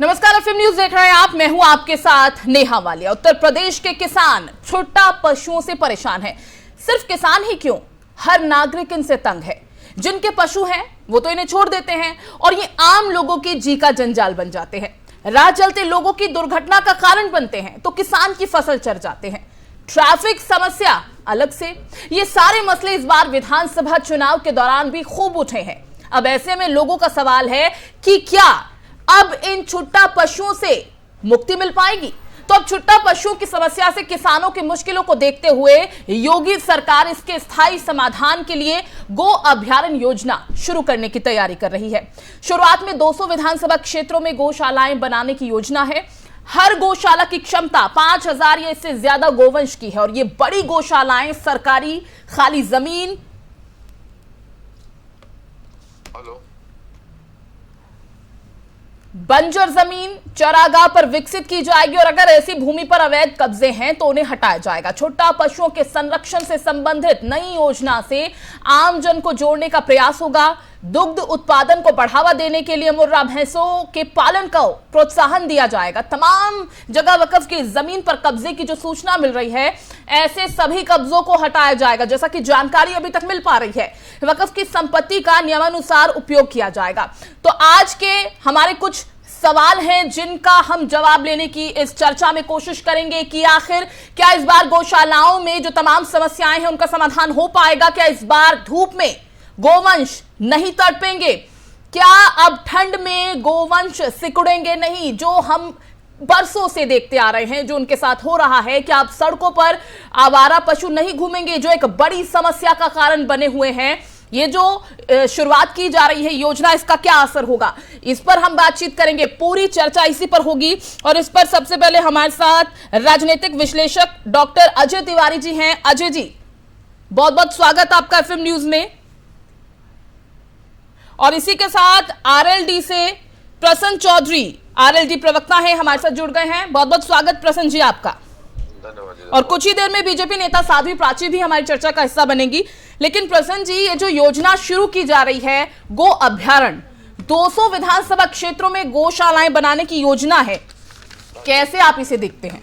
नमस्कार, FM news देख रहे हैं आप। मैं हूं आपके साथ नेहा वालिया। उत्तर प्रदेश के किसान छुट्टा पशुओं से परेशान हैं। सिर्फ किसान ही क्यों, हर नागरिक इनसे तंग है। जिनके पशु हैं वो तो इन्हें छोड़ देते हैं और ये आम लोगों के जी का जंजाल बन जाते हैं। राह चलते लोगों की दुर्घटना का कारण बनते हैं तो किसान की फसल चर जाते हैं। ट्रैफिक समस्या अलग से। ये सारे मसले इस बार विधानसभा चुनाव के दौरान भी खूब उठे हैं। अब ऐसे में लोगों का सवाल है कि क्या अब इन छुट्टा पशुओं से मुक्ति मिल पाएगी? तो अब छुट्टा पशुओं की समस्या से किसानों की मुश्किलों को देखते हुए योगी सरकार इसके स्थायी समाधान के लिए गो अभयारण्य योजना शुरू करने की तैयारी कर रही है। शुरुआत में 200 विधानसभा क्षेत्रों में गौशालाएं बनाने की योजना है। हर गौशाला की क्षमता 5000 या इससे ज्यादा गोवंश की है और ये बड़ी गौशालाएं सरकारी खाली जमीन, बंजर जमीन, चरागाह पर विकसित की जाएगी और अगर ऐसी भूमि पर अवैध कब्जे हैं तो उन्हें हटाया जाएगा। छुट्टा पशुओं के संरक्षण से संबंधित नई योजना से आमजन को जोड़ने का प्रयास होगा। दुग्ध उत्पादन को बढ़ावा देने के लिए मुर्रा भैंसों के पालन को प्रोत्साहन दिया जाएगा। तमाम जगह वक्फ की जमीन पर कब्जे की जो सूचना मिल रही है, ऐसे सभी कब्जों को हटाया जाएगा। जैसा कि जानकारी अभी तक मिल पा रही है, वक्फ की संपत्ति का नियमानुसार उपयोग किया जाएगा। तो आज के हमारे कुछ सवाल हैं जिनका हम जवाब लेने की इस चर्चा में कोशिश करेंगे कि आखिर क्या इस बार गौशालाओं में जो तमाम समस्याएं हैं उनका समाधान हो पाएगा? क्या इस बार धूप में गोवंश नहीं तड़पेंगे? क्या अब ठंड में गोवंश सिकुड़ेंगे नहीं, जो हम बरसों से देखते आ रहे हैं जो उनके साथ हो रहा है? क्या अब सड़कों पर आवारा पशु नहीं घूमेंगे जो एक बड़ी समस्या का कारण बने हुए हैं? ये जो शुरुआत की जा रही है योजना, इसका क्या असर होगा, इस पर हम बातचीत करेंगे। पूरी चर्चा इसी पर होगी और इस पर सबसे पहले हमारे साथ राजनीतिक विश्लेषक डॉक्टर अजय तिवारी जी हैं। अजय जी, बहुत बहुत स्वागत आपका एफएम न्यूज में। और इसी के साथ आरएलडी से प्रसन्न चौधरी, आरएलडी प्रवक्ता हैं, हमारे साथ जुड़ गए हैं। बहुत बहुत स्वागत प्रसन्न जी आपका। और कुछ ही देर में बीजेपी नेता साध्वी प्राची भी हमारी चर्चा का हिस्सा बनेंगी। लेकिन प्रसन्न जी, ये जो योजना शुरू की जा रही है गो अभयारण्य, 200 विधानसभा क्षेत्रों में गौशालाएं बनाने की योजना है, कैसे आप इसे देखते हैं?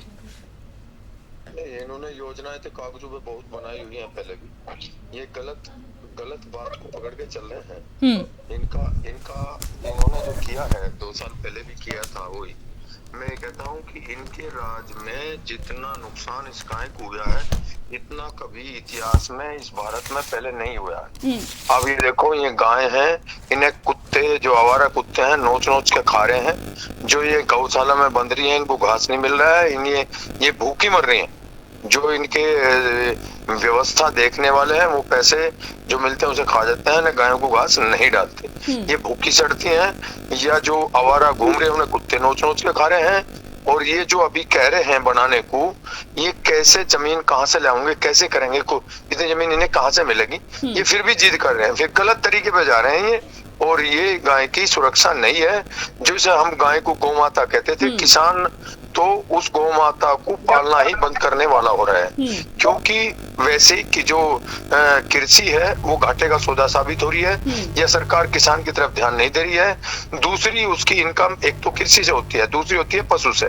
इन्होंने योजनाएं तो कागजों पे बहुत बनाई हुई हैं पहले भी। ये गलत बात को पकड़ के चल रहे हैं। इन्होंने जो किया है 2 साल पहले भी किया था वही। मैं कहता हूँ कि इनके राज में जितना नुकसान इस गाय को हुआ है, इतना कभी इतिहास में इस भारत में पहले नहीं हुआ है। अब ये देखो, ये गाय हैं, इन्हें कुत्ते, जो आवारा कुत्ते हैं, नोच के खा रहे हैं। जो ये गौशाला में बंध रही है, इनको घास नहीं मिल रहा है, ये भूखी मर रही हैं। जो इनके व्यवस्था देखने वाले हैं वो पैसे जो मिलते हैं उसे खा जाते हैं, गायों को घास नहीं डालते। ये भूखी सड़ती हैं, या जो आवारा घूम रहे हैं उन्हें कुत्ते नोच के खा रहे हैं। और ये जो अभी कह रहे हैं बनाने को, ये कैसे जमीन कहाँ से लाएंगे, कैसे करेंगे, इतनी जमीन इन्हें कहाँ से मिलेगी? ये फिर भी जिद कर रहे हैं, फिर गलत तरीके पे जा रहे हैं ये। और ये गाय की सुरक्षा नहीं है। जैसे हम गाय को गौ माता कहते थे, किसान तो उस गौ माता को पालना ही बंद करने वाला हो रहा है, क्योंकि वैसे की जो कृषि है वो घाटे का सौदा साबित हो रही है। या सरकार किसान की तरफ ध्यान नहीं दे रही है। दूसरी, उसकी इनकम एक तो कृषि से होती है, दूसरी होती है पशु से।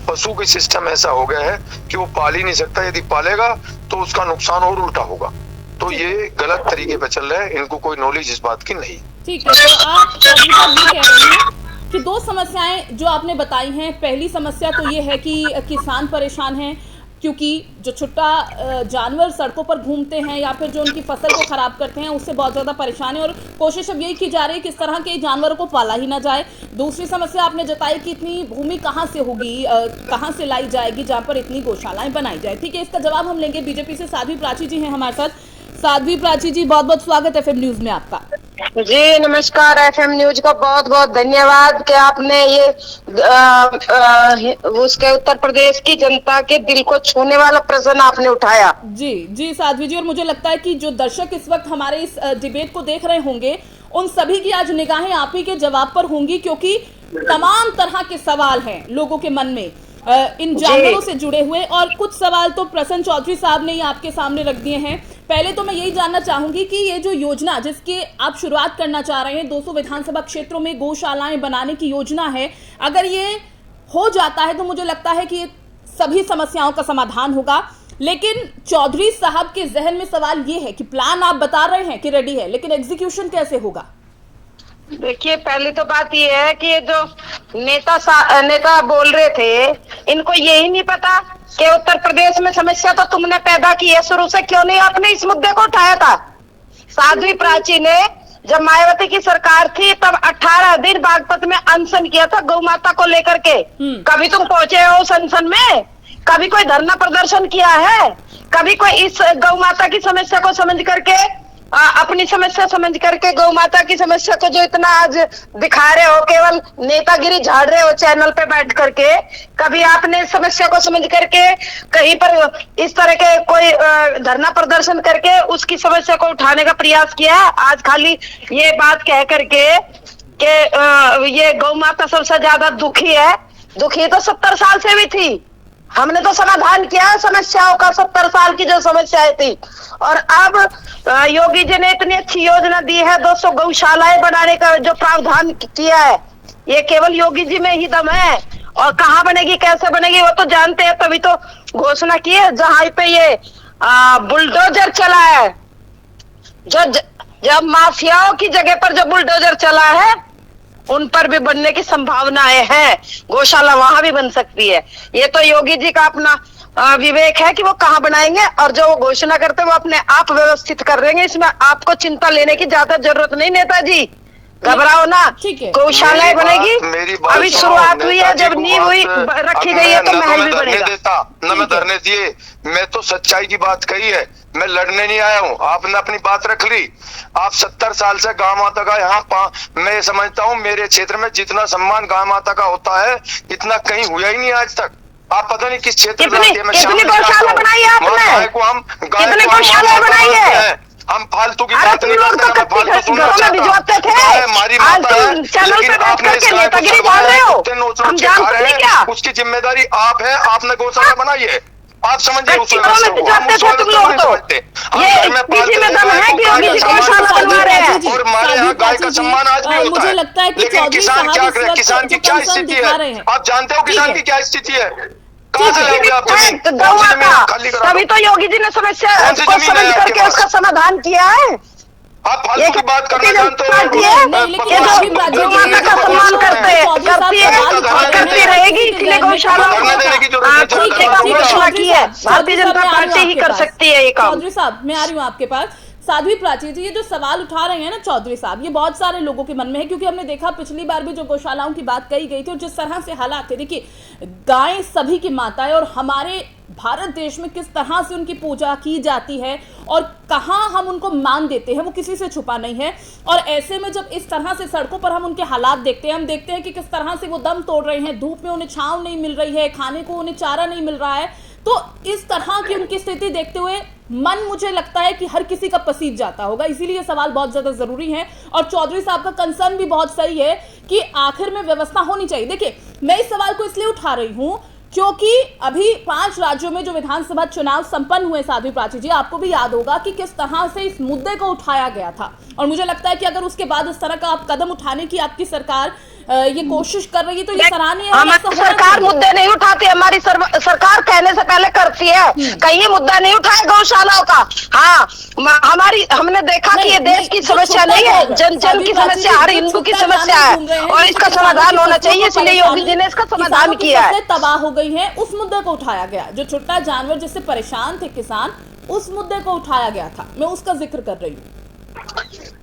पशु की सिस्टम ऐसा हो गया है कि वो पाल ही नहीं सकता, यदि पालेगा तो उसका नुकसान और उल्टा होगा। तो ये गलत तरीके पे चल रहा है, इनको कोई नॉलेज इस बात की नहीं। ठीक है, तो आप कह रहे हैं कि 2 समस्याएं जो आपने बताई हैं। पहली समस्या तो ये है कि किसान परेशान हैं क्योंकि जो छुट्टा जानवर सड़कों पर घूमते हैं या फिर जो उनकी फसल को खराब करते हैं, उससे बहुत ज्यादा परेशान है और कोशिश अब यही की जा रही है कि इस तरह के जानवरों को पाला ही ना जाए। दूसरी समस्या आपने जताई कि इतनी भूमि कहाँ से होगी, कहाँ से लाई जाएगी जहाँ पर इतनी गौशालाएं बनाई जाए। ठीक है, इसका जवाब हम लेंगे। बीजेपी से साध्वी प्राची जी हैं हमारे साथ। साध्वी प्राची जी, बहुत बहुत स्वागत एफएम न्यूज में आपका। जी नमस्कार। एफएम न्यूज का बहुत बहुत धन्यवाद कि आपने ये उसके उत्तर प्रदेश की जनता के दिल को छूने वाला प्रश्न आपने उठाया। जी साध्वी जी, और मुझे लगता है कि जो दर्शक इस वक्त हमारे इस डिबेट को देख रहे होंगे, उन सभी की आज निगाहें आप ही के जवाब पर होंगी, क्योंकि तमाम तरह के सवाल हैं लोगों के मन में इन जानवरों से जुड़े हुए। और कुछ सवाल तो प्रसन्न चौधरी साहब ने ही आपके सामने रख दिए हैं। पहले तो मैं यही जानना चाहूंगी कि ये जो योजना जिसकी आप शुरुआत करना चाह रहे हैं 200 विधानसभा क्षेत्रों में गौशालाएं बनाने की योजना है, अगर ये हो जाता है तो मुझे लगता है कि ये सभी समस्याओं का समाधान होगा। लेकिन चौधरी साहब के जहन में सवाल ये है कि प्लान आप बता रहे हैं कि रेडी है, लेकिन एग्जीक्यूशन कैसे होगा? देखिए, पहली तो बात ये है कि ये जो नेता बोल रहे थे, इनको यही नहीं पता कि उत्तर प्रदेश में समस्या तो तुमने पैदा की है। शुरू से क्यों नहीं आपने इस मुद्दे को उठाया था? साध्वी प्राची ने जब मायावती की सरकार थी तब 18 दिन बागपत में अनशन किया था गौ माता को लेकर के। कभी तुम पहुंचे हो उस अनशन में? कभी कोई धरना प्रदर्शन किया है? कभी कोई इस गौ माता की समस्या को समझ करके अपनी समस्या समझ करके गौ माता की समस्या को जो इतना आज दिखा रहे हो, केवल नेतागिरी झाड़ रहे हो चैनल पे बैठ करके, कभी आपने समस्या को समझ करके कहीं पर इस तरह के कोई धरना प्रदर्शन करके उसकी समस्या को उठाने का प्रयास किया? आज खाली ये बात कह करके कि ये गौ माता सबसे ज्यादा दुखी है। दुखी तो 70 साल से भी थी। हमने तो समाधान किया है समस्याओं का, 70 साल की जो समस्याएं थी। और अब योगी जी ने इतनी अच्छी योजना दी है, 200 गौशालाएं बनाने का जो प्रावधान किया है, ये केवल योगी जी में ही दम है। और कहाँ बनेगी, कैसे बनेगी, वो तो जानते हैं, तभी तो घोषणा की है। जहां पे ये बुलडोजर चला है, जब माफियाओं की जगह पर जो बुलडोजर चला है, उन पर भी बनने की संभावनाएं हैं। गौशाला वहां भी बन सकती है। ये तो योगी जी का अपना विवेक है कि वो कहाँ बनाएंगे, और जो वो घोषणा करते हैं वो अपने आप व्यवस्थित कर देंगे। इसमें आपको चिंता लेने की ज्यादा जरूरत नहीं नेताजी, घबराओ ना। गौशालाएं बनेगी, अभी शुरुआत हुई है, जब नींव हुई रखी गई है तो महल भी बनेगा। न मैं धरने दिए, मैं तो सच्चाई की बात कही है, मैं लड़ने नहीं आया हूँ। आपने अपनी बात रख ली। आप 70 साल से गांव माता का यहाँ मैं समझता हूँ मेरे क्षेत्र में जितना सम्मान गांव माता का होता है इतना कहीं हुआ ही नहीं आज तक। आप पता नहीं किस क्षेत्र में गौशाला बनाई है आपने, कितनी गौशाला बनाई है? हम फालतू की बात नहीं करते, मैं फालतू सुनना चाहता हूं। हमारी माता है, लेकिन आपने इस राय को खा रहे हैं, उसकी जिम्मेदारी आप है। आपने गौशाला बनाई है, आप समझिए उस व्यवस्था को। हम उस व्यवस्था को नहीं समझते। हम घर में पालते हैं गाय को, गाय का सम्मान और हमारे यहाँ गाय का सम्मान आज भी होता है। लेकिन किसान क्या करे, किसान की क्या स्थिति है? आप जानते हो किसान की क्या स्थिति है? कहाँ से लाओगे आप जमीन? तभी तो योगी जी ने समस्या को समझ करके उसका समाधान किया है। आप फालतू की बात करना जानते हो? का सम्मान करती रहेगी, इसलिए गौशाला घोषणा की है। भारतीय जनता पार्टी ही कर सकती है ये काम। चौधरी साहब, मैं आ रही हूँ आपके पास। साध्वी प्राची जी, ये जो सवाल उठा रहे हैं ना चौधरी साहब, ये बहुत सारे लोगों के मन में है, क्योंकि हमने देखा पिछली बार भी जो गौशालाओं की बात कही गई थी और जिस तरह से हालात थे, देखिए गाय सभी की माता है और हमारे भारत देश में किस तरह से उनकी पूजा की जाती है और कहाँ हम उनको मान देते हैं, वो किसी से छुपा नहीं है। और ऐसे में जब इस तरह से सड़कों पर हम उनके हालात देखते हैं, हम देखते हैं कि किस तरह से वो दम तोड़ रहे हैं, धूप में उन्हें छांव नहीं मिल रही है, खाने को उन्हें चारा नहीं मिल रहा है, तो इस तरह की उनकी स्थिति देखते हुए मन मुझे लगता है कि हर किसी का पसीज जाता होगा। इसीलिए ये सवाल बहुत ज्यादा जरूरी है और चौधरी साहब का कंसर्न भी बहुत सही है कि आखिर में व्यवस्था होनी चाहिए। देखिए, मैं इस सवाल को इसलिए उठा रही हूं क्योंकि अभी 5 राज्यों में जो विधानसभा चुनाव संपन्न हुए, साध्वी प्राची जी, आपको भी याद होगा कि किस तरह से इस मुद्दे को उठाया गया था। और मुझे लगता है कि अगर उसके बाद इस तरह का आप कदम उठाने की आपकी सरकार ये कोशिश कर रही है तो ये सराहनीय है। हमारी सरकार मुद्दे नहीं उठाती, हमारी सरकार कहने से पहले करती है। कहीं मुद्दा नहीं उठाए गौशालाओं का। हाँ, हमने देखा कि ये देश की समस्या नहीं है, जन जन की समस्या, हर हिंदू की समस्या है और इसका समाधान होना चाहिए। इसलिए योगी जी ने इसका समाधान किया है। तबाह हो गई है, उस मुद्दे को उठाया गया। जो छोटा जानवर जिससे परेशान थे किसान, उस मुद्दे को उठाया गया था, मैं उसका जिक्र कर रही हूँ।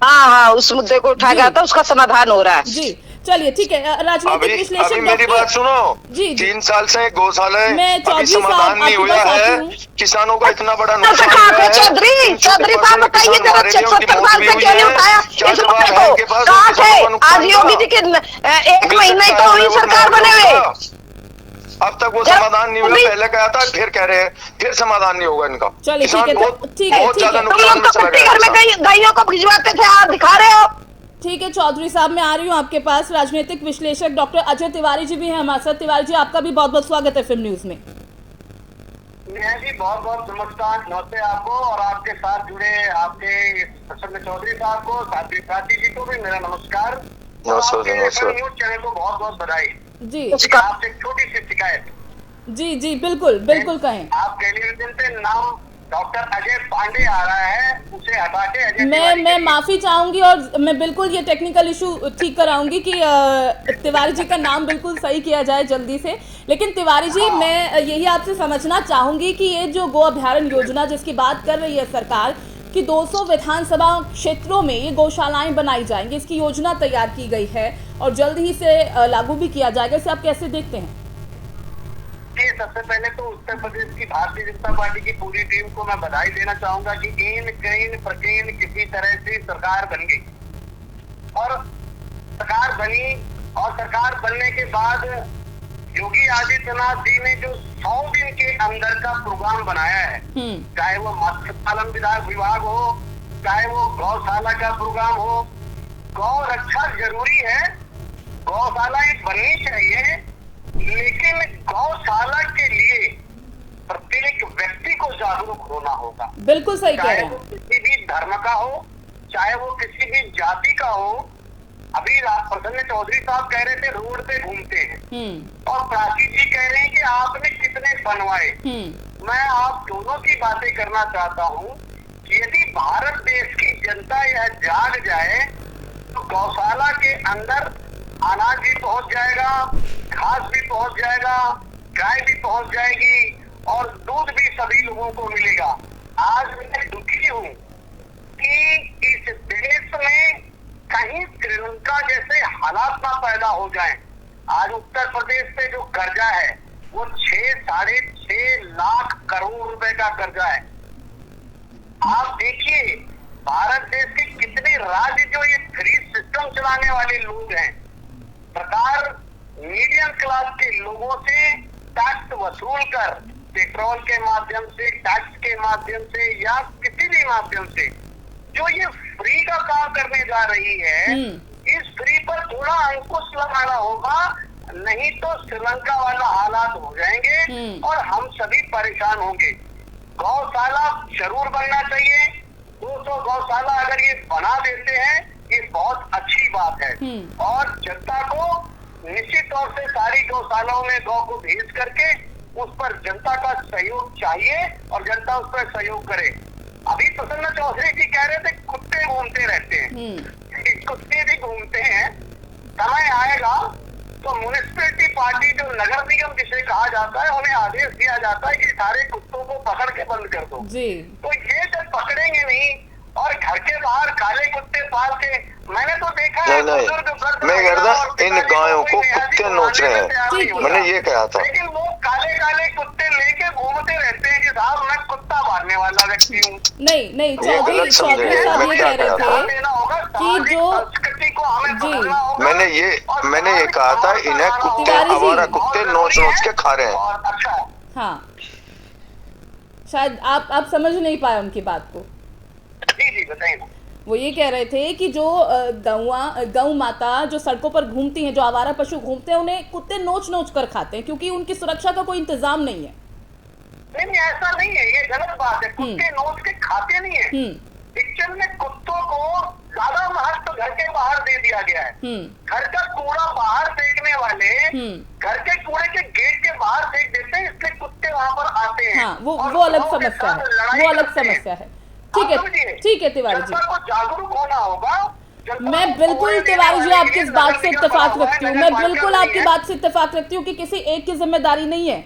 हाँ, उस मुद्दे को उठाया गया था, उसका समाधान हो रहा है। जी, चलिए ठीक है। राजनीतिक विश्लेषक अभी मेरी बात सुनो जी, 3 साल से गौशाला अभी समाधान नहीं हुआ है, किसानों का इतना बड़ा नुकसान है। चौधरी साहब बताइए जरा, 76 साल से क्यों नहीं उठाया इस मुद्दे को? कहाँ थे? आज योगी जी के 1 महीना ही तो हुई सरकार बने हुए, अब तक वो समाधान नहीं हुआ। पहले कहा था, फिर कह रहे हैं फिर समाधान नहीं होगा इनका। चलिए ठीक है, बहुत ज्यादा नुकसान में चला गया। घर में गायों को भिजवाते थे, आप दिखा रहे हो। ठीक है चौधरी साहब, मैं आ रही हूँ आपके पास। राजनीतिक विश्लेषक डॉक्टर अजय तिवारी जी भी हैं हमारे साथ। तिवारी जी, आपका भी बहुत बहुत स्वागत है फिल्म न्यूज में। मैं जी बहुत बहुत नमस्ते आपको और आपके साथ जुड़े आपके प्रसन्न चौधरी साहब को, साथी जी को भी मेरा नमस्कार। नमस्कार। न्यूज चैनल को बहुत बहुत बधाई जी आपसे एक छोटी सी शिकायत। जी जी बिल्कुल बिल्कुल कहें। आप टेलीविजन पे नाम डॉक्टर अजय पांडे आ रहा है, उसे हटा के अजय तिवारी मैं माफी चाहूंगी और मैं बिल्कुल ये टेक्निकल इशू ठीक कराऊंगी कि तिवारी जी का नाम बिल्कुल सही किया जाए जल्दी से। लेकिन तिवारी जी मैं यही आपसे समझना चाहूंगी कि ये जो गो अभ्यारण्य योजना जिसकी बात कर रही है सरकार कि 200 विधानसभा क्षेत्रों में ये गौशालाएं बनाई जाएंगी, इसकी योजना तैयार की गई है और जल्द ही से लागू भी किया जाएगा, इसे आप कैसे देखते हैं? सबसे पहले तो उत्तर प्रदेश की भारतीय जनता पार्टी की पूरी टीम को मैं बधाई देना चाहूंगा कि किसी तरह से सरकार बन गई और सरकार बनी और सरकार बनने के बाद योगी आदित्यनाथ जी ने जो 100 दिन के अंदर का प्रोग्राम बनाया है, चाहे वो मत्स्य पालन विभाग हो, चाहे वो गौशाला का प्रोग्राम हो। गौ रक्षा जरूरी है, गौशालाएं बननी चाहिए, लेकिन गौशाला के लिए प्रत्येक व्यक्ति को जागरूक होना होगा। बिल्कुल सही कह रहे हैं। चाहे वो किसी भी धर्म का हो, चाहे वो किसी भी जाति का हो। अभी प्रसन्न चौधरी साहब कह रहे थे रोड पे घूमते हैं और प्राची जी कह रहे हैं कि आपने कितने बनवाए। मैं आप दोनों की बातें करना चाहता हूँ कि यदि भारत देश की जनता यह जाग जाए तो गौशाला के अंदर अनाज भी पहुंच जाएगा, घास भी पहुंच जाएगा, गाय भी पहुंच जाएगी और दूध भी सभी लोगों को मिलेगा। आज मैं दुखी हूँ कि इस देश में कहीं श्रीलंका जैसे हालात ना पैदा हो जाएं। आज उत्तर प्रदेश पे जो कर्जा है वो 6-6.5 लाख करोड़ रुपए का कर्जा है। आप देखिए भारत देश के कितने राज्य जो ये फ्री सिस्टम चलाने वाले लोग हैं। सरकार मीडियम क्लास के लोगों से टैक्स वसूल कर पेट्रोल के माध्यम से, टैक्स के माध्यम से या किसी भी माध्यम से जो ये फ्री का काम करने जा रही है, इस फ्री पर थोड़ा अंकुश लगाना होगा, नहीं तो श्रीलंका वाला हालात हो जाएंगे और हम सभी परेशान होंगे। गौशाला जरूर बनना चाहिए। 200 गौशाला अगर ये बना देते हैं ये बहुत अच्छी बात है और जनता को निश्चित तौर से सारी गौशालाओं में गौ को भेज करके उस पर जनता का सहयोग चाहिए और जनता उस पर सहयोग करे। अभी प्रसन्न चौधरी जी कह रहे थे कुत्ते घूमते रहते हैं, कुत्ते भी घूमते हैं। समय आएगा तो म्युनिसिपैलिटी पार्टी जो नगर निगम जिसे कहा जाता है उन्हें आदेश दिया जाता है कि सारे कुत्तों को पकड़ के बंद कर दो। तो ये जब पकड़ेंगे नहीं और घर के बाहर काले कुत्ते पाल के, मैंने तो देखा है मैं कहता इन गायों को कुत्ते नोच रहे हैं, मैंने ये कहा था। लेकिन लोग काले काले कुत्ते लेके घूमते रहते हैं कि साहब मैं कुत्ता मारने वाला व्यक्ति हूँ। नहीं चौधरी साहब ये कह रहे थे कि जो संस्कृति को हमें बदलना होगा। मैंने ये कहा था इन्हें कुत्ते, हमारा कुत्ते नोच के खा रहे हैं। अच्छा हाँ, शायद आप समझ नहीं पाए उनकी बात को। जी बताइए। वो ये कह रहे थे कि जो गौ माता जो सड़कों पर घूमती हैं, जो आवारा पशु घूमते हैं, उन्हें कुत्ते नोच कर खाते हैं क्योंकि उनकी सुरक्षा का कोई इंतजाम नहीं है। नहीं ऐसा नहीं है, ये गलत बात है। कुत्ते नोच के खाते नहीं है। एक्चुअल में कुत्तों को ज्यादा महत्व घर के बाहर दे दिया गया है। घर का कूड़ा बाहर फेंकने वाले घर के कूड़े के गेट के बाहर फेंक देते हैं, इसलिए कुत्ते वहां पर आते हैं। हाँ, वो अलग समस्या है, वो अलग समस्या है। ठीक है तिवारी जी, जागरूक होना होगा। मैं बिल्कुल तिवारी जी आपकी इस बात से इत्तेफाक रखती हूँ। मैं बिल्कुल आपकी बात से इत्तेफाक रखती हूँ कि किसी एक की जिम्मेदारी नहीं है,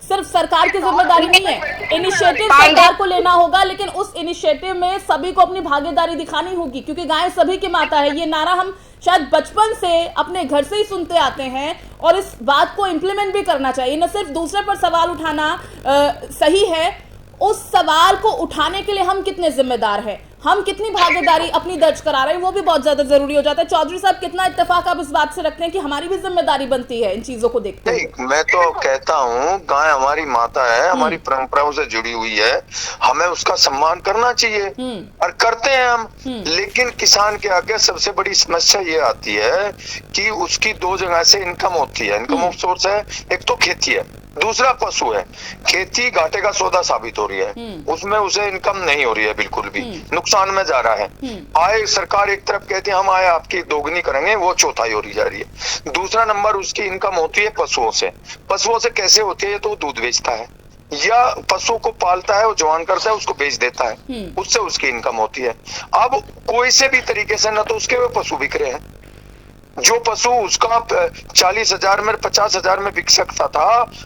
सिर्फ सरकार की जिम्मेदारी नहीं है। इनिशिएटिव सरकार को लेना होगा, लेकिन उस इनिशिएटिव में सभी को अपनी भागीदारी दिखानी होगी क्योंकि गाय सभी की माता है। ये नारा हम शायद बचपन से अपने घर से ही सुनते आते हैं और इस बात को इम्प्लीमेंट भी करना चाहिए। न सिर्फ दूसरे पर सवाल उठाना सही है, उस सवाल को उठाने के लिए हम कितने जिम्मेदार हैं, हम कितनी भागीदारी अपनी दर्ज करा रहे हैं, वो भी बहुत ज्यादा जरूरी हो जाता है। चौधरी साहब, कितना इत्तेफाक आप इस बात से रखते हैं कि हमारी भी जिम्मेदारी बनती है इन चीजों को देखते हुए? नहीं, मैं तो कहता हूँ गाय हमारी माता है, हमारी परंपराओं से जुड़ी हुई है, हमें उसका सम्मान करना चाहिए और करते हैं हम। लेकिन किसान के आगे सबसे बड़ी समस्या ये आती है कि उसकी 2 जगह से इनकम होती है। इनकम ऑफ सोर्स है, एक तो खेती है दूसरा पशु है, खेती घाटे का सौदा साबित हो रही है, उसमें उसे इनकम नहीं हो रही है, बिल्कुल भी नुकसान में जा रहा है। आय सरकार एक तरफ कहती है हम आय आपकी दोगुनी करेंगे, वो चौथाई हो रही जा रही है। दूसरा नंबर उसकी इनकम होती है पशुओं से। पशुओं से कैसे होती है? तो दूध बेचता है या पशु को पालता है, वो जवान करता है, उसको बेच देता है, उससे उसकी इनकम होती है। अब कोई से भी तरीके से, न तो उसके वे पशु बिक रहे हैं, जो पशु उसका 40,000 में 50,000 में बिक सकता था,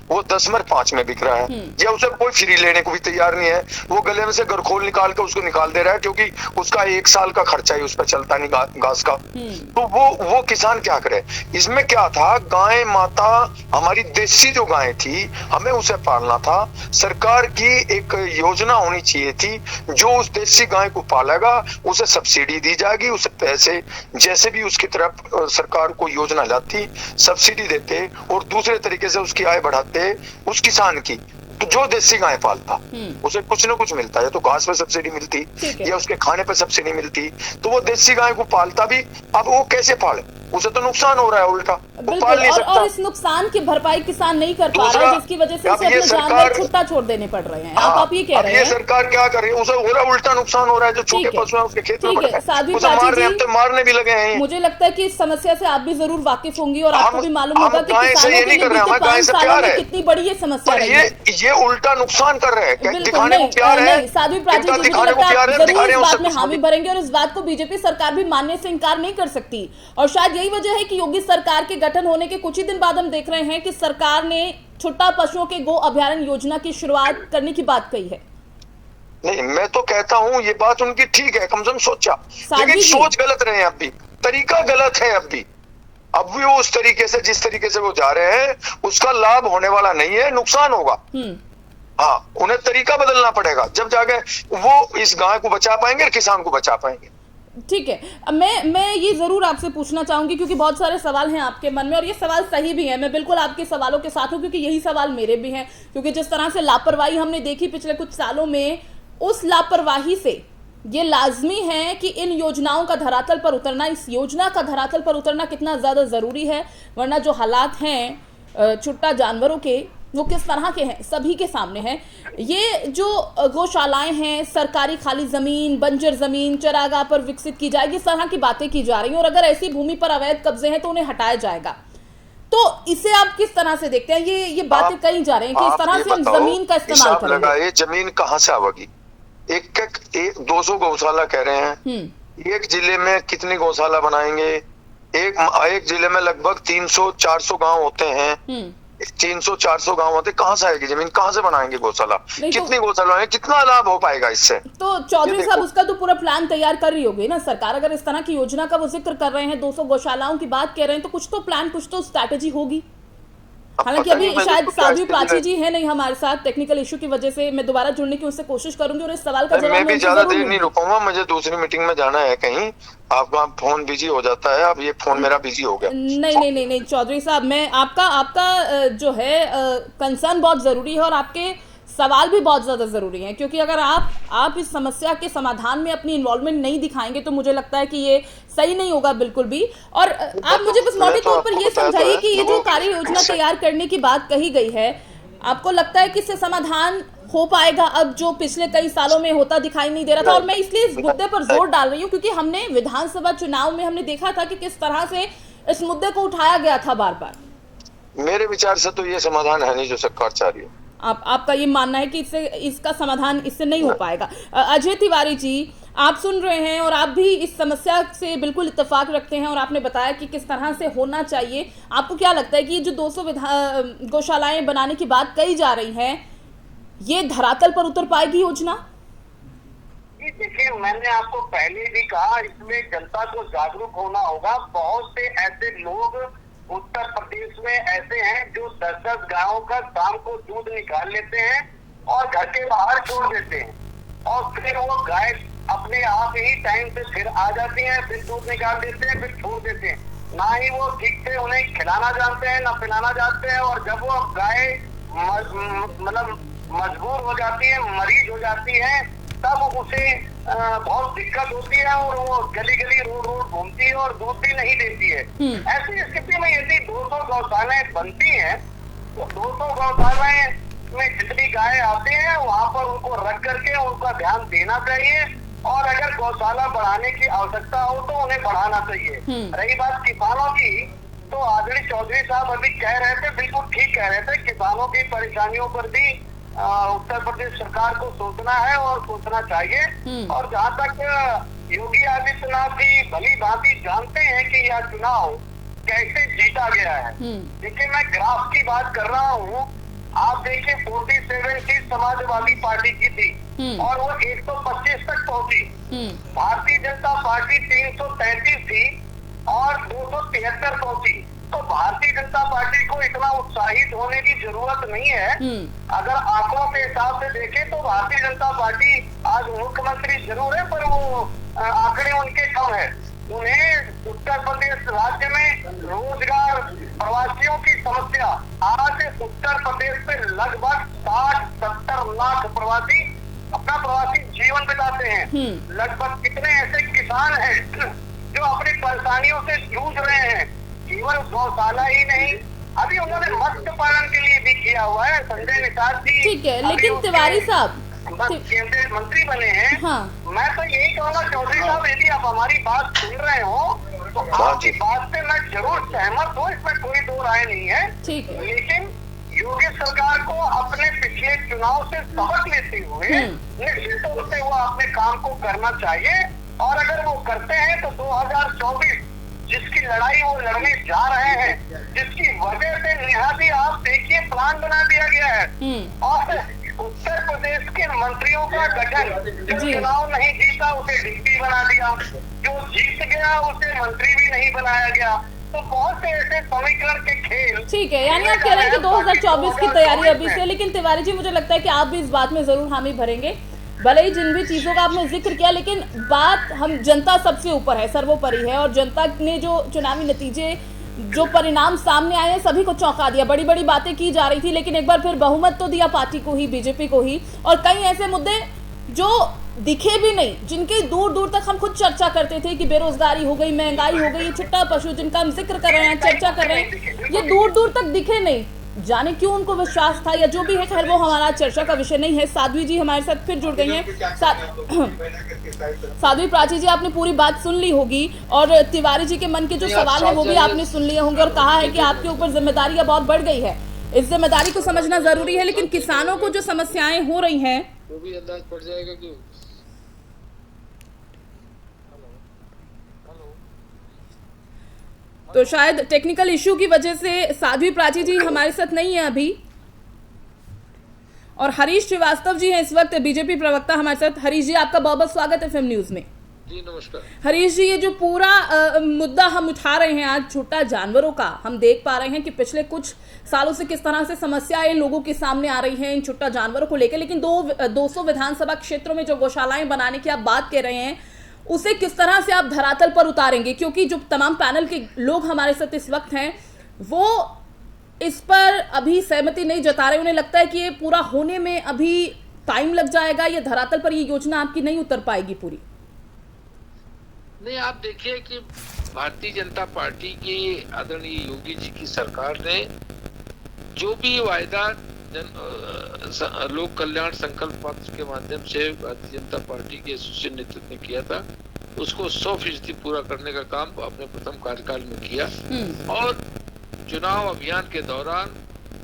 वो 10 में 5 में बिक रहा है, या उसे कोई फ्री लेने को भी तैयार नहीं है। वो गले में से गरखोल निकाल के उसको निकाल दे रहा है, क्योंकि उसका 1 साल का खर्चा ही उस पर चलता नहीं घास का। तो वो किसान क्या करे? इसमें क्या था, गाय माता हमारी देसी जो गाय थी, हमें उसे पालना था। सरकार की एक योजना होनी चाहिए थी, जो उस देसी गाय को पालेगा उसे सब्सिडी दी जाएगी, उसे पैसे जैसे भी उसकी तरफ सरकार को योजना लाती, सब्सिडी देते और दूसरे तरीके से उसकी आय बढ़ाते उस किसान की। तो जो देसी गाय पालता उसे कुछ न कुछ मिलता है, तो घास पे सब्सिडी मिलती या उसके खाने पे सब्सिडी मिलती, तो वो देसी गाय को पालता भी। अब वो कैसे पाले? उसे तो नुकसान हो रहा है उल्टा, वो पाल नहीं सकता। और इस नुकसान की भरपाई किसान नहीं कर पा रहा है, जिसकी वजह से उसे अपने जानवर छुट्टा छोड़ देने पड़ रहे हैं। आप ये कह रहे हैं ये सरकार क्या कर रही है? उसे हो रहा उल्टा नुकसान हो रहा है, जो छोटे पशु हैं उसके खेत में मार रहे हैं, तो मारने भी लगे हैं। मुझे लगता है कि इस समस्या से आप भी जरूर वाकिफ होंगी और आपको भी मालूम होगा कि गाय से ये नहीं कर रहे हैं, गाय से प्यार है, कितनी बड़ी ये समस्या है। ये उल्टा नुकसान कर रहे हैं, दिखाने को प्यार है। साध्वी प्राची जी, मुझे लगता है जरूर इस बात में हामी भरेंगे और इस बात को बीजेपी सरकार भी मानने से इनकार नहीं कर सकती। और शायद यही वजह है कि योगी सरकार के गठन होने के कुछ ही दिन बाद हम देख रहे हैं कि सरकार ने छुट्टा पशुओं के गो अभयारण्य योजना की शुरुआत करने की बात कही है। नहीं, मैं तो कहता हूं ये बात उनकी ठीक है, कम से कम सोचा, लेकिन सोच गलत रहे हैं, अब भी तरीका गलत है। अब भी वो उस तरीके से, जिस तरीके से वो जा रहे हैं, उसका लाभ होने वाला नहीं है, नुकसान होगा। हाँ, उन्हें तरीका बदलना पड़ेगा, जब जाके वो इस गाय को बचा पाएंगे और किसान को बचा पाएंगे। ठीक है, मैं ये जरूर आपसे पूछना चाहूंगी, क्योंकि बहुत सारे सवाल हैं आपके मन में और ये सवाल सही भी हैं। मैं बिल्कुल आपके सवालों के साथ हूं, क्योंकि यही सवाल मेरे भी हैं। क्योंकि जिस तरह से लापरवाही हमने देखी पिछले कुछ सालों में, उस लापरवाही से ये लाजमी है कि इन योजनाओं का धरातल पर उतरना, इस योजना का धरातल पर उतरना कितना ज्यादा जरूरी है। वरना जो हालात हैं छुट्टा जानवरों के, वो किस तरह के हैं सभी के सामने हैं। ये जो गौशालाएं हैं, सरकारी खाली जमीन, बंजर जमीन, चरागाह पर विकसित की जाएगी, इस तरह की बातें की जा रही हैं। और अगर ऐसी भूमि पर अवैध कब्जे हैं तो उन्हें हटाया जाएगा। तो इसे आप किस तरह से देखते हैं? ये बातें कही जा रही हैं कि इस तरह से हम जमीन का इस्तेमाल करेंगे। ये जमीन कहाँ से आवेगी? एक 200 गौशाला कह रहे हैं, एक जिले में कितनी गौशाला बनाएंगे? एक जिले में लगभग 300-400 गांव होते हैं, 300-400 गांव होते, कहाँ से आएगी जमीन? कहाँ से बनाएंगे गौशाला? कितनी गौशाला है? कितना लाभ हो पाएगा इससे? तो चौधरी साहब, उसका तो पूरा प्लान तैयार कर रही होगी ना सरकार। अगर इस तरह की योजना का वो जिक्र कर रहे हैं, 200 गौशालाओं की बात कर रहे हैं, तो कुछ तो प्लान, कुछ तो स्ट्रैटेजी होगी। हालांकि अभी शायद साध्वी प्राची जी है नहीं हमारे साथ, टेक्निकल इशू की वजह से। मैं दोबारा जुड़ने की उससे कोशिश करूंगी और इस सवाल का जवाब मैं भी ज्यादा देर नहीं रुकूंगा, मुझे दूसरी मीटिंग में जाना है कहीं। आपका फोन बिजी हो जाता है, अब ये फोन मेरा बिजी हो गया। नहीं चौधरी साहब, मैं आपका जो है कंसर्न बहुत जरूरी है और आपके सवाल भी बहुत ज्यादा जरूरी हैं। क्योंकि अगर आप इस समस्या के समाधान में अपनी इन्वॉल्वमेंट नहीं दिखाएंगे तो मुझे लगता है कि ये सही नहीं होगा बिल्कुल भी। और आप मुझे बस मोटे तौर पर ये समझाइए कि ये जो कार्य योजना तैयार करने की बात कही गई है, आपको लगता है कि इससे समाधान हो पाएगा अब जो पिछले कई सालों में होता दिखाई नहीं दे रहा था? और मैं इसलिए इस मुद्दे पर जोर डाल रही हूँ क्योंकि हमने विधानसभा चुनाव में हमने देखा था कि किस तरह से इस मुद्दे को उठाया गया था बार बार। मेरे विचार से तो ये समाधान है नहीं जो सरकार चाह रही है। आपका ये मानना है कि इसका समाधान इससे नहीं हो पाएगा। अजय तिवारी जी, आप सुन रहे हैं और आप भी इस समस्या से बिल्कुल इत्तेफाक रखते हैं और आपने बताया कि किस तरह से होना चाहिए। आपको क्या लगता है कि ये जो 200 गौशालाएं बनाने की बात कही जा रही है, ये धरातल पर उतर पाएगी योजना? देखिए, मैंने आपको पहले भी कहा, इसमें जनता को जागरूक होना होगा। बहुत से ऐसे लोग उत्तर प्रदेश में ऐसे हैं जो 10-10 गायों का शाम को दूध निकाल लेते हैं और घर के बाहर छोड़ देते हैं और फिर वो गाय अपने आप ही टाइम से फिर आ जाती हैं, फिर दूध निकाल देते हैं, फिर छोड़ देते हैं। ना ही वो ठीक से उन्हें खिलाना जानते हैं, ना पिलाना जानते हैं। और जब वो गाय मतलब मजबूर हो जाती है, मरीज हो जाती है, तब उसे बहुत दिक्कत होती है और वो गली गली रोड रोड घूमती है और दूध भी नहीं देती है। ऐसी स्थिति में यदि 200 गौशालाएं बनती हैं तो 200 गौशालाएं में जितनी गाय आते हैं वहाँ पर उनको रख करके उनका ध्यान देना चाहिए, और अगर गौशाला बढ़ाने की आवश्यकता हो तो उन्हें बढ़ाना चाहिए। रही बात किसानों की, तो आदरणीय चौधरी साहब अभी कह रहे थे, बिल्कुल ठीक कह रहे थे, किसानों की परेशानियों पर भी उत्तर प्रदेश सरकार को सोचना है और सोचना चाहिए। और जहाँ तक योगी आदित्यनाथ जी भली भांति जानते हैं कि यह चुनाव कैसे जीता गया है। देखिए, मैं ग्राफ की बात कर रहा हूँ। आप देखिए 47 सीट समाजवादी पार्टी की थी और वो 125 तक पहुंची। भारतीय जनता पार्टी 333 थी और 273 पहुंची। तो भारतीय जनता पार्टी को इतना उत्साहित होने की जरूरत नहीं है। अगर आंकड़ों के हिसाब से देखें तो भारतीय जनता पार्टी आज मुख्यमंत्री जरूर है, पर वो आंकड़े उनके कम है। उन्हें उत्तर प्रदेश राज्य में रोजगार, प्रवासियों की समस्या, आज उत्तर प्रदेश में लगभग 60-70 लाख प्रवासी अपना प्रवासी जीवन बिताते हैं। लगभग कितने ऐसे किसान हैं जो अपनी परेशानियों से जूझ रहे हैं। केवल गौशाला ही नहीं, अभी उन्होंने मत्स्य पालन के लिए भी किया हुआ है। संजय निषाद जी, ठीक है, लेकिन तिवारी साहब केंद्रीय मंत्री बने हैं। हाँ। मैं तो यही कहूँगा चौधरी साहब, यदि आप हमारी बात सुन रहे हो तो आपकी बात से मैं जरूर सहमत हूँ, इसमें कोई दो राय नहीं है। ठीक है। लेकिन योगी सरकार को अपने पिछले चुनाव से सबक लेते हुए निश्चित रूप से वो अपने काम को करना चाहिए। और अगर वो करते हैं तो 2024 जिसकी लड़ाई वो लड़ने जा रहे हैं, जिसकी वजह से निहाती आप देखिए प्लान बना दिया गया है, और उत्तर प्रदेश के मंत्रियों का गठन, जो चुनाव नहीं जीता उसे डीपी बना दिया, जो जीत गया उसे मंत्री भी नहीं बनाया गया। तो बहुत से ऐसे समीकरण के खेल। ठीक है, यानी आप कह रहे हैं कि 2024 की तैयारी अभी से। लेकिन तिवारी जी, मुझे लगता है कि आप भी इस बात में जरूर हामी भरेंगे, भले ही जिन भी चीजों का आपने जिक्र किया, लेकिन बात हम जनता सबसे ऊपर है, सर्वोपरि है। और जनता ने जो चुनावी नतीजे, जो परिणाम सामने आए हैं, सभी को चौंका दिया। बड़ी बड़ी बातें की जा रही थी, लेकिन एक बार फिर बहुमत तो दिया पार्टी को ही, बीजेपी को ही। और कई ऐसे मुद्दे जो दिखे भी नहीं, जिनके दूर दूर तक हम खुद चर्चा करते थे कि बेरोजगारी हो गई, महंगाई हो गई, छुट्टा पशु जिनका हम जिक्र कर रहे हैं, चर्चा कर रहे हैं, ये दूर दूर तक दिखे नहीं। जाने क्यों उनको विश्वास था या जो भी है, खैर वो हमारा चर्चा का विषय नहीं है। साध्वी जी हमारे साथ फिर जुड़ गई हैं। साध्वी प्राची जी, आपने पूरी बात सुन ली होगी और तिवारी जी के मन के जो सवाल है वो भी आपने सुन लिए होंगे, और कहा है कि आपके ऊपर जिम्मेदारी अब बहुत बढ़ गई है। इस जिम्मेदारी को समझना जरूरी है, लेकिन किसानों को जो समस्याएं हो रही हैं वो भी अंदाज पड़ जाएगा कि तो शायद टेक्निकल इश्यू की वजह से साध्वी प्राची जी हमारे साथ नहीं है अभी, और हरीश श्रीवास्तव जी हैं इस वक्त, बीजेपी प्रवक्ता हमारे साथ। हरीश जी, आपका बहुत बहुत स्वागत है FM न्यूज में। जी नमस्कार। हरीश जी, ये जो पूरा मुद्दा हम उठा रहे हैं आज छोटा जानवरों का, हम देख पा रहे हैं कि पिछले कुछ सालों से किस तरह से समस्याएं लोगों के सामने आ रही हैं इन छोटा जानवरों को लेकर, लेकिन 200 विधानसभा क्षेत्रों में जो गौशालाएं बनाने की आप बात कर रहे हैं, उसे किस तरह से आप धरातल पर उतारेंगे? क्योंकि जो तमाम पैनल के लोग हमारे साथ इस वक्त हैं, वो इस पर अभी सहमति नहीं जता रहे। उन्हें लगता है कि ये पूरा होने में अभी टाइम लग जाएगा, ये धरातल पर ये योजना आपकी नहीं उतर पाएगी पूरी। नहीं, आप देखिए कि भारतीय जनता पार्टी की आदरणीय योगी जी की सरकार ने जो भी वायदा लोक कल्याण संकल्प पत्र के माध्यम से भारतीय जनता पार्टी के यशस्वी नेतृत्व ने किया था, उसको 100% पूरा करने का काम अपने प्रथम कार्यकाल में किया। और चुनाव अभियान के दौरान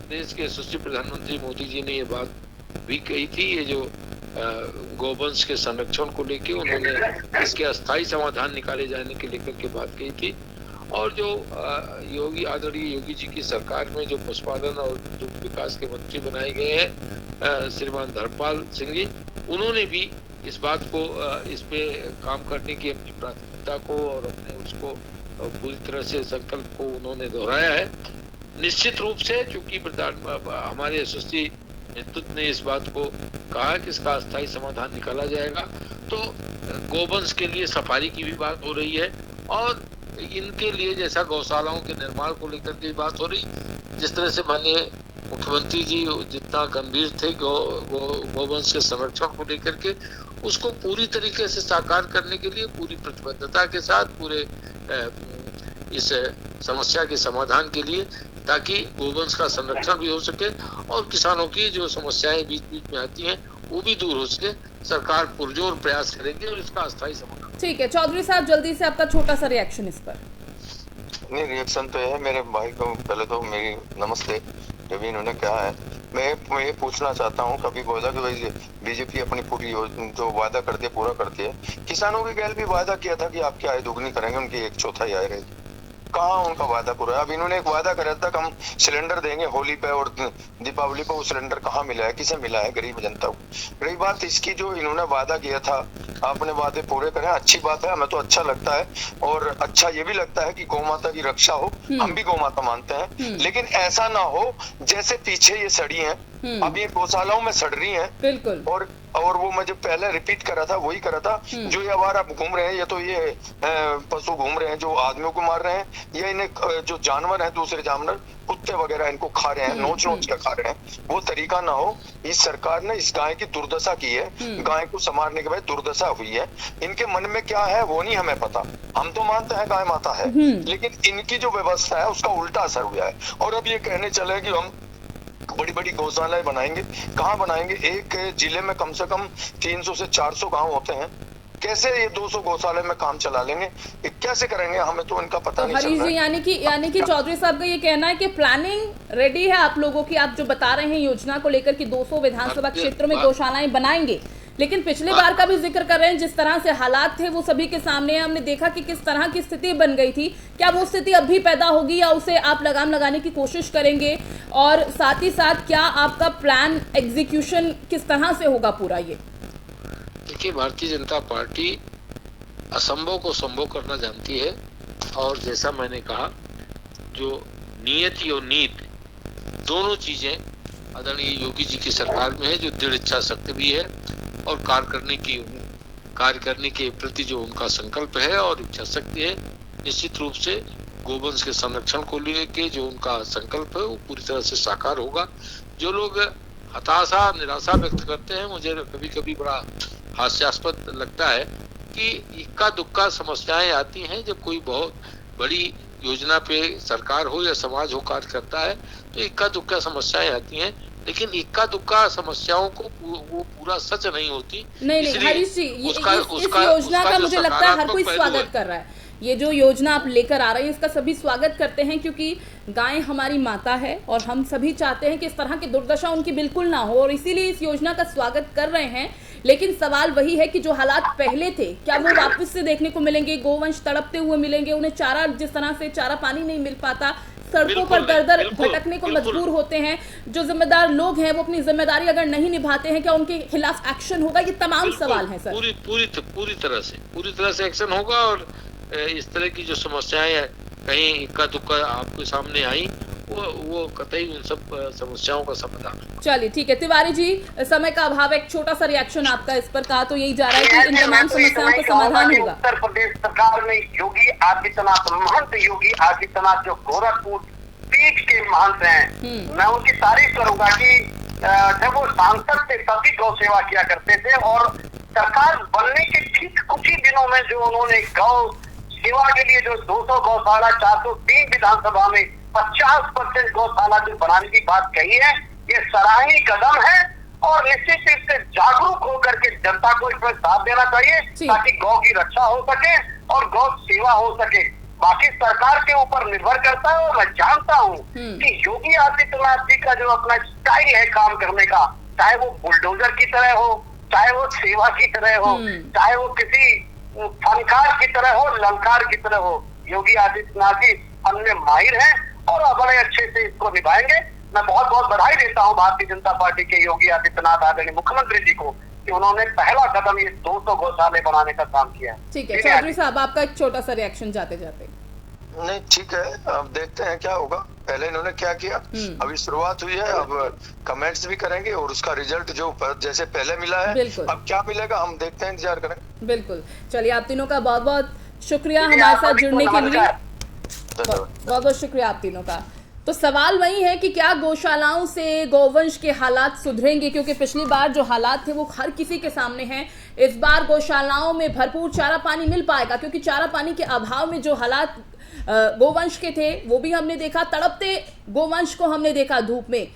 देश के यशस्वी प्रधानमंत्री मोदी जी ने ये बात भी कही थी, ये जो गौवंश के संरक्षण को लेके उन्होंने इसके अस्थायी समाधान निकाले जाने के लेकर के बात कही थी। और जो योगी आदरणीय योगी जी की सरकार में जो पशुपालन और दुग्ध विकास के मंत्री बनाए गए हैं श्रीमान धर्मपाल सिंह जी, उन्होंने भी इस बात को इस पे काम करने की अपनी प्राथमिकता को और अपने उसको पूरी तरह से संकल्प को उन्होंने दोहराया है। निश्चित रूप से चूंकि हमारे यशस्वी नेतृत्व ने इस बात को कहा कि इसका अस्थायी समाधान निकाला जाएगा, तो गोवंश के लिए सफारी की भी बात हो रही है और इनके लिए जैसा गौशालाओं के निर्माण को लेकर के बात हो रही, जिस तरह से माननीय मुख्यमंत्री जी जितना गंभीर थे गौवंश के संरक्षण को लेकर के, उसको पूरी तरीके से साकार करने के लिए पूरी प्रतिबद्धता के साथ पूरे इस समस्या के समाधान के लिए ताकि गोवंश का संरक्षण भी हो सके और किसानों की जो समस्याएं बीच बीच में आती हैं वो भी दूर हो सके। सरकार पुरजोर प्रयास करेगी और इसका अस्थायी समाधान। ठीक है चौधरी साहब, जल्दी से आपका छोटा सा रिएक्शन इस पर। नहीं, रिएक्शन तो है मेरे भाई को। पहले तो मेरी नमस्ते। जो भी इन्होंने कहा है, मैं ये पूछना चाहता हूँ, कभी बोला कि भाई बीजेपी अपनी पूरी जो वादा करती है पूरा करती है। किसानों के गैल भी वादा किया था कि आपकी आय दोगुनी करेंगे, उनकी 1/4 आय रहेगी। कहाँ उनका वादा पूरा है? अब इन्होंने एक वादा करा था कि हम सिलेंडर देंगे होली पे और दीपावली पे। वो सिलेंडर कहाँ मिला है? किसे मिला है? गरीब जनता को। रही बात इसकी, जो इन्होंने वादा किया था, आपने वादे पूरे करें, अच्छी बात है, हमें तो अच्छा लगता है। और अच्छा ये भी लगता है कि गौ माता की रक्षा हो, हम भी गौ माता मानते हैं। लेकिन ऐसा ना हो जैसे पीछे ये सड़ी है, अब ये गौशालाओं में सड़ रही है। बिल्कुल। और वो मैं जो पहले रिपीट करा था वही करा था। जो ये आवारा घूम रहे हैं, ये तो ये पशु घूम रहे हैं जो आदमियों को मार रहे हैं, या इन्हें जो जानवर हैं, दूसरे जानवर कुत्ते वगैरह इनको खा रहे हैं, नोच के खा रहे हैं। वो तरीका ना हो। इस सरकार ने इस गाय की दुर्दशा की है। गाय को संभालने के बाद दुर्दशा हुई है। इनके मन में क्या है वो नहीं हमें पता। हम तो मानते हैं गाय माता है, लेकिन इनकी जो व्यवस्था है उसका उल्टा असर हुआ है। और अब ये कहने चले कि हम बड़ी बड़ी गौशालाएं बनाएंगे। कहाँ बनाएंगे? एक जिले में कम से कम 300 से 400 गांव होते हैं। कैसे ये 200 गौशाले में काम चला लेंगे? ये कैसे करेंगे? हमें तो इनका पता नहीं चल रहा है। यानी कि चौधरी साहब का ये कहना है कि प्लानिंग रेडी है आप लोगों की। आप जो बता रहे हैं योजना को लेकर कि 200 विधानसभा क्षेत्रों में गौशालाएं बनाएंगे, लेकिन पिछले बार का भी जिक्र कर रहे हैं, जिस तरह से हालात थे वो सभी के सामने। हमने देखा कि किस तरह की स्थिति बन गई थी। क्या वो स्थिति अब भी पैदा होगी या उसे आप लगाम लगाने की कोशिश करेंगे? और साथ ही साथ क्या आपका प्लान एग्जीक्यूशन किस तरह से होगा पूरा? ये देखिए, भारतीय जनता पार्टी असंभव को संभव करना जानती है। और जैसा मैंने कहा, जो नियति और नीति दोनों चीजें आदरणीय योगी जी की सरकार में है, जो दृढ़ इच्छा शक्ति भी है और कार्य करने के प्रति जो उनका संकल्प है और इच्छा शक्ति है, निश्चित रूप से गोवंश के संरक्षण को लेके जो उनका संकल्प है वो पूरी तरह से साकार होगा। जो लोग हताशा निराशा व्यक्त करते हैं, मुझे कभी कभी बड़ा हास्यास्पद लगता है कि इक्का दुक्का समस्याएं आती हैं। जब कोई बहुत बड़ी योजना पे सरकार हो या समाज हो कार्य करता है तो इक्का दुक्का समस्याएं आती हैं, लेकिन इक्का दुक्का समस्याओं को वो पूरा सच नहीं होती। नहीं हरीश जी, इस योजना का मुझे लगता है हर कोई स्वागत कर रहा है। ये जो योजना आप लेकर आ रहे हैं इसका सभी स्वागत करते हैं, क्योंकि गाय हमारी माता है और हम सभी चाहते हैं कि इस तरह की दुर्दशा उनकी बिल्कुल ना हो, और इसीलिए इस योजना का स्वागत कर रहे हैं। लेकिन सवाल वही है कि जो हालात पहले थे क्या वो वापस से देखने को मिलेंगे? गोवंश तड़पते हुए मिलेंगे, उन्हें चारा, जिस तरह से चारा पानी नहीं मिल पाता, सड़कों पर दर भटकने को मजबूर होते हैं। जो जिम्मेदार लोग हैं वो अपनी जिम्मेदारी अगर नहीं निभाते हैं, क्या उनके खिलाफ एक्शन होगा? ये तमाम सवाल हैं सर। पूरी तरह से एक्शन होगा। और इस तरह की जो समस्याएं कहीं इक्का दुक्का आपके सामने आई, वो कतई उन सब समस्याओं का समाधान। चलिए ठीक है तिवारी जी, समय का अभाव है, एक छोटा सा रिएक्शन आपका इस पर। कहा तो यही जा रहा है कि इन तमाम समस्याओं का समाधान होगा। उत्तर प्रदेश सरकार में योगी आदित्यनाथ, महंत योगी आदित्यनाथ जो गोरखपुर पीठ के महंत हैं, मैं उनकी तारीफ करूंगा कि जब वो सांसद थे तभी गौ सेवा किया करते थे, और सरकार बनने के ठीक कुछ ही दिनों में जो उन्होंने गौ सेवा के लिए जो 200 गौशाला 403 विधानसभा में 50% गौशाला जो बनाने की बात कही है, ये सराहनीय कदम है। और निश्चित रूप से जागरूक होकर के जनता को इसमें साथ देना चाहिए ताकि गौ की रक्षा हो सके और गौ सेवा हो सके। बाकी सरकार के ऊपर निर्भर करता है। और मैं जानता हूँ कि योगी आदित्यनाथ जी का जो अपना स्टाइल है काम करने का, चाहे वो बुलडोजर की तरह हो, चाहे वो सेवा की तरह हो, चाहे वो किसी फनकार की तरह हो, ललकार की तरह हो, योगी आदित्यनाथ जी अन्य माहिर हैं और बड़े अच्छे से इसको निभाएंगे। मैं बहुत बहुत बधाई देता हूं भारतीय जनता पार्टी के योगी आदित्यनाथ आदरणीय मुख्यमंत्री जी को कि उन्होंने पहला कदम ये 200 गौशाले बनाने का काम किया है। ठीक है चौधरी साहब, आपका एक छोटा सा रिएक्शन जाते जाते। नहीं ठीक है, अब देखते हैं क्या होगा। पहले इन्होंने क्या किया, अभी शुरुआत हुई है, अब कमेंट्स भी करेंगे और उसका रिजल्ट जो जैसे पहले मिला है अब क्या मिलेगा हम देखते हैं, इंतजार करेंगे। बिल्कुल, चलिए आप तीनों का बहुत बहुत शुक्रिया हमारे साथ जुड़ने के लिए। बहुत बहुत शुक्रिया आप तीनों का। तो सवाल वही है कि क्या गौशालाओं से गौवंश के हालात सुधरेंगे, क्योंकि पिछली बार जो हालात थे वो हर किसी के सामने हैं। इस बार गौशालाओं में भरपूर चारा पानी मिल पाएगा, क्योंकि चारा पानी के अभाव में जो हालात गोवंश के थे वो भी हमने देखा, तड़पते गोवंश को हमने देखा धूप में,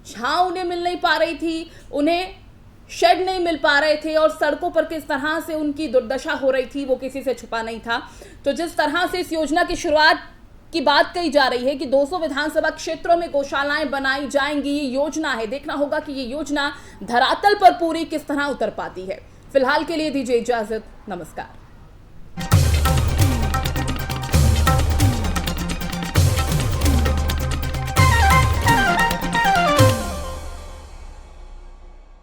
छांव उन्हें मिल नहीं पा रही थी, उन्हें शेड नहीं मिल पा रहे थे और सड़कों पर किस तरह से उनकी दुर्दशा हो रही थी वो किसी से छुपा नहीं था। तो जिस तरह से इस योजना की शुरुआत की बात कही जा रही है कि 200 विधानसभा क्षेत्रों में गौशालाएं बनाई जाएंगी, ये योजना है, देखना होगा कि ये योजना धरातल पर पूरी किस तरह उतर पाती है। फिलहाल के लिए दीजिए इजाजत, नमस्कार।